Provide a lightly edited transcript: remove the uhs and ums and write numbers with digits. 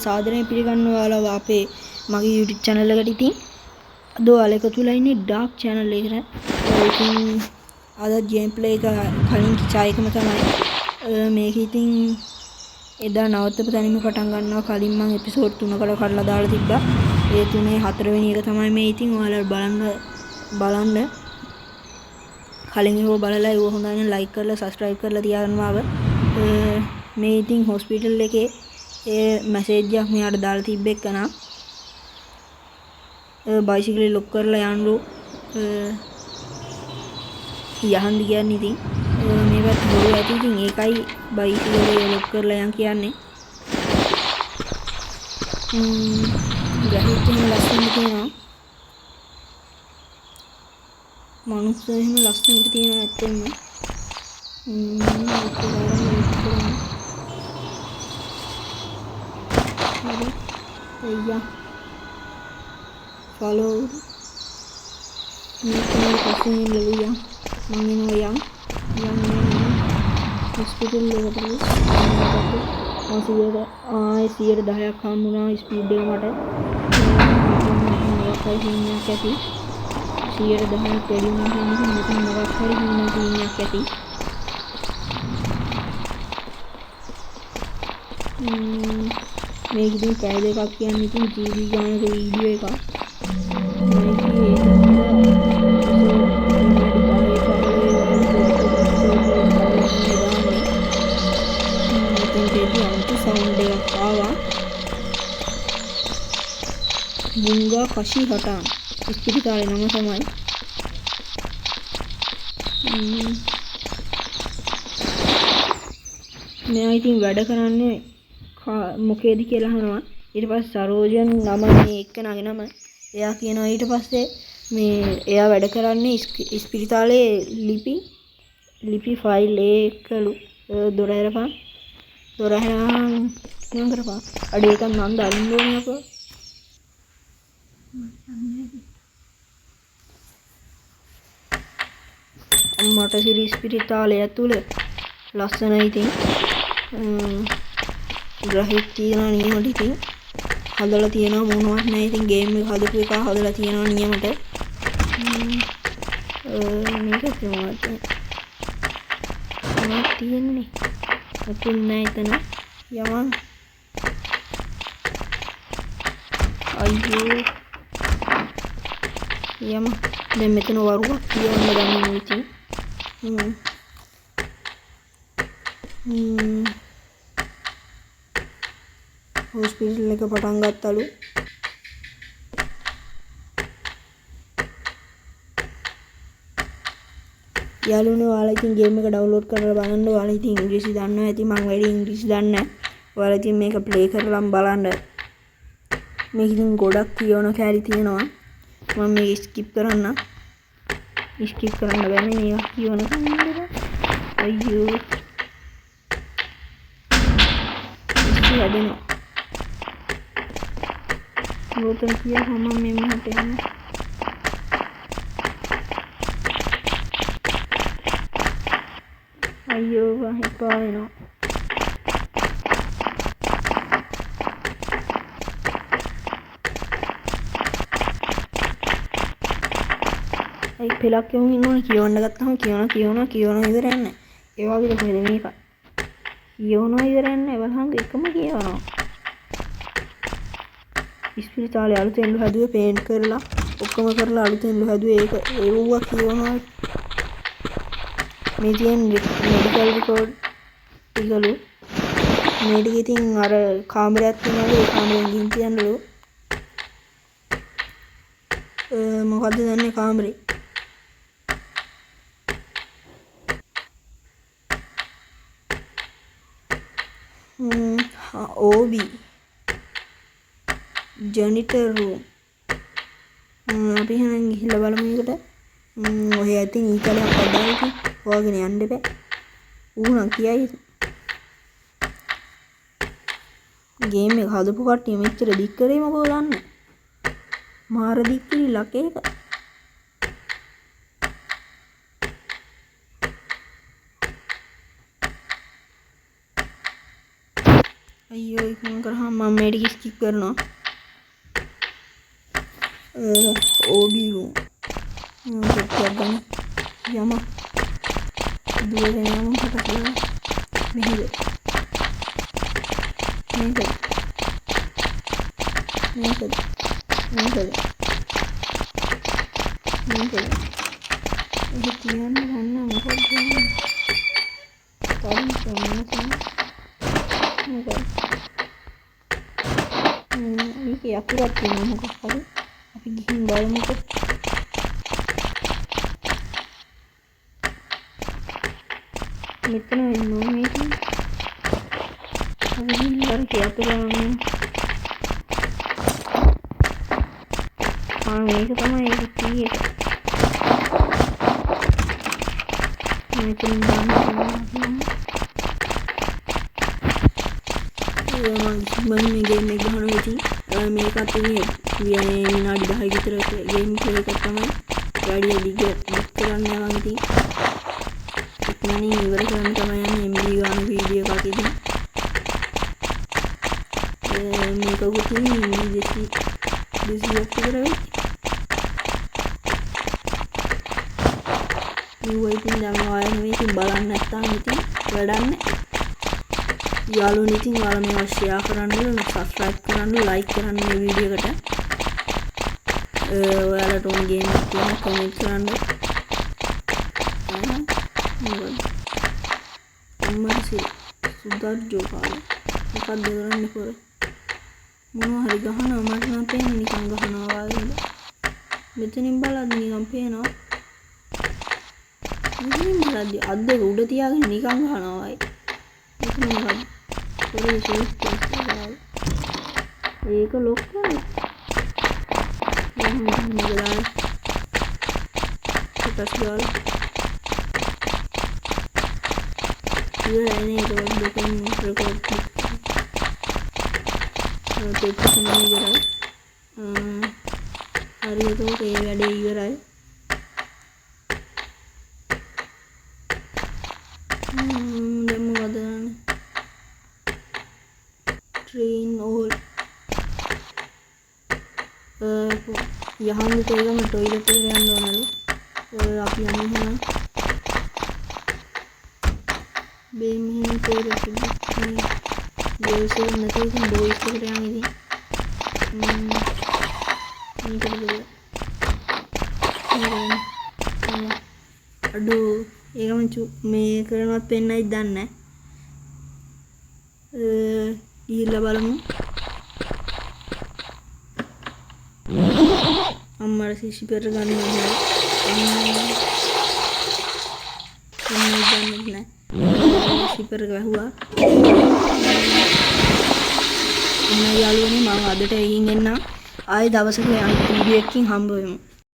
සාදරයෙන් පිළිගන්නවා ඔයාලව අපේ මගේ YouTube channel එකට. ඉතින් අද ඔයාලා එකතු වෙලා ඉන්නේ Dark channel එකට. ඉතින් අද gameplay එක කලින් කිචා එකම තමයි. මේක ඉතින් එදා නවත්තපු තැනින්ම පටන් ගන්නවා. කලින් මම එපිසෝඩ් 3කට කඩලා දාලා තිබ්බා. ඒ තුනේ 4 වෙනි එක තමයි මේ. ඉතින් ඔයාලා බලන්න කලින් ඒව බලලා ඒව හොඳ නම් like කරලා subscribe කරලා තියාගන්නවාව. මේ ඉතින් hospital එකේ ඒ මැසේජ් එකක් මෙයාට දාලා තිබ්බ එකනා බයිසිකලේ ලොක් කරලා යන්නු යහන් කියන්නේ. ඉතින් මේවත් බොරු ඇති. ඉතින් ඒකයි බයිසිකලේ ලොක් කරලා යන් කියන්නේ. ග්‍රැෆික් එහෙම ලස්සනට තියෙනවා. මනුස්සය එහෙම ලස්සනට තියෙනවා ඇත්තෙන්ම. හරි අයියා follow මේක පස්සේ ලෙවියා මම එනවා යම් hospital එකට මොසියර 110ක් හම්බුණා ස්පීඩ් එක මට. මොකක්ද හින්නක් ඇති 110ක් වැඩි වුණා කියන්නේ මෙතන මොකක් හරි හින්නක් ඇති. මේක ඉතින් පැය දෙකක් කියන්නේ ඉතින් GB ගානක වීඩියෝ එකක්. සවුන්ඩ් එකක් ආවා. බුංගා කෂි හටාන් ඉස්පිරිතාලේ නම තමයි. මෙයා ඉතින් වැඩ කරන්නේ මොකේද කියලා අහනවා. ඊට පස්සේ සරෝජන් නම මේ එක්කනගේ නම. එයා කියනවා ඊට පස්සේ මේ එයා වැඩ කරන්නේ ඉස්පිරිතාලේ ලිපි ෆයිල් එකලු. දොර ඇරපන්. දොර ඇරහන් නියම් කරපන්. අඩේ එකක් මම දාන්න ඕනේ අපෝ. අම්මට සිරි ඉස්පිරිතාලේ ඇතුලේ ලස්සනයි. ඉතින් ග්‍රැෆික් තියෙනවා නියමට. ඉතින් හදලා තියෙනවා මොනවත් නැහැ. ඉතින් ගේම් එක හදපු එක හදලා තියෙනවා නියමට. මේක මොනවද තියෙන්නේ? මුකුත් නැහැ එතන. යමන් අයියෝ යම දැන් මෙතන වරුවක් කියන්න ගන්නේ ඉතින්. hospital එක පටන් ගත්තලු. යාළුවනේ ඔයාලා ඉතින් ගේම් එක ඩවුන්ලෝඩ් කරලා බලන්න. ඔයාලා ඉතින් ඉංග්‍රීසි දන්නවා ඇති. මම වැඩි ඉංග්‍රීසි දන්නේ නැහැ. ඔයාලා ඉතින් මේක ප්ලේ කරලා බලන්න. මේක ඉතින් ගොඩක් කියවන කැරි තියෙනවා. මම මේක ස්කිප් කරන්න බෑනේ මේක කියවන කන්නේ. අයියෝ ඉස්කි වැඩෙනවා. ලෝතර කියා මම මෙහෙට යනවා. අයියෝ එපා වෙනවා. ඒ පෙලක් යමු ඉන්නවනේ කියවන්න ගත්තම කියවනවා ඉවරයක් නැහැ. ඒ වගේද කොහෙද මේක? කියවනවා ඉවරයක් නැහැ. බලහන් එකම කියවනවා. ඉස්පිරිතාලේ අලුතෙන් හැදුවේ පේන්ට් කරලා ඔක්කොම කරලා අලුතෙන් හැදුවේ ඒක ඒවුවා කියවනවා. මේ තියෙන මෙඩිකල් රිකෝඩ් ටිකලු. මේ ටික ඉතින් අර කාමරයක් තියෙනවලු. ඒ කාමරෙන් ගිහින් තියන්නලු. මොකද්ද දන්නේ කාමරේ? OB ජෙනිටර් room. අපි එහෙනම් ගිහිල්ලා බලමු එකට. ඔය ඇතින් ඊතලයක් වදාලා ඉතින් හොයාගෙන යන්න බෑ. ඌනම් කියයි ගේම් එක හදපු කට්ටිය මෙච්චර දික් කරේ මොකෝ දන්නේ. මාර දික් කිරිලක් ඒක. අයියෝ ඒක මම කරාම මම මේ ටික ස්කිප් කරනවා. ඕබී රූම් මම සෙට්යක් ගන්න යම දුවගෙන යමු කට කියලා මෙහෙද මේකද ඒක කියන්න ගන්න මොකක්ද තරම් සමනසන මොකක්ද මේක යකුරක් තියෙනවා මොකක් හරි අපි ගිහින් බලමුකෝ. මෙතන වෙනවා මේක. අපි ගිහින් බලමු යකුරම. මේක තමයි ඒක කී එක. මෙතන මේ ගේම් එක ගහනවා ඉතින් මේකත් ඉන්නේ විනාඩි 10 විතර ගේම් ප්ලේ එකක් තමයි. වැඩි දිග බත් කරන්න යනවා ඉතින්. ඉක්මනින් ඉවර කරන්න තමයි යන්නේ MB ගන්න වීඩියෝ එකක් ඉතින්. මේක උතින් දෙසියක් විතර වෙයි. ඉතින් දැන් ඔයාලා මේක බලන්න නැත්නම් ඉතින් වැඩක් නැහැ. යාළුවෝ ඉතින් ඔයාලා මේවා ෂෙයා කරන්න, සබ්ස්ක්‍රයිබ් කරන්න, ලයික් කරන්න මේ වීඩියෝ එකට. ඔයාලට ඕන ගේම් එකක් තියෙනවා කමෙන්ට් කරන්න. අම්මන්සි සුද්දාජෝ කාලේ මොකක්ද කරන්නේ කොර මොනවා හරි ගහනවා මට නම් පේන්නේ නිකන් ගහනවා වගේ. මෙතනින් බලද්දි නිකන් පේනවා. මෙතනින් බලද්දි අත් දෙක උඩ තියාගෙන නිකන් ගහනවා වගේ. මෙතන මොකක්ද කොරේ ෂේප් කරලා ඒක ලොක්කනේ. මම කොටස් ගාලා ඉවරයි නේද දෙකෙන් රෙකෝඩ් කරලා ඉවරයි. හරියට ඒ වැඩේ ඉවරයි. දැන් මොකද train all යහන් දෙකම ටොයිලට් එකට යන්න ඕනලු. අපි යන්නේ බේමින් තේරෙන්නේ ගේසෙන් නැති ඉතින් බෝයිස් එකට යන්න ඉතින් අඩෝ ඒකම මේ කරනවත් පෙන්නයි දන්නේ ගිහිල්ලා බලමු. අම්මට සිසි පෙර ගන්න ඕනේ. අම්මා දන්නේ නැහැ. සිපර ගහුවා. යාළුවනේ මම අදට එයින් එන්නම්. ආයේ දවසක අනිත් වීඩියෝ එකකින් හම්බ වෙමු.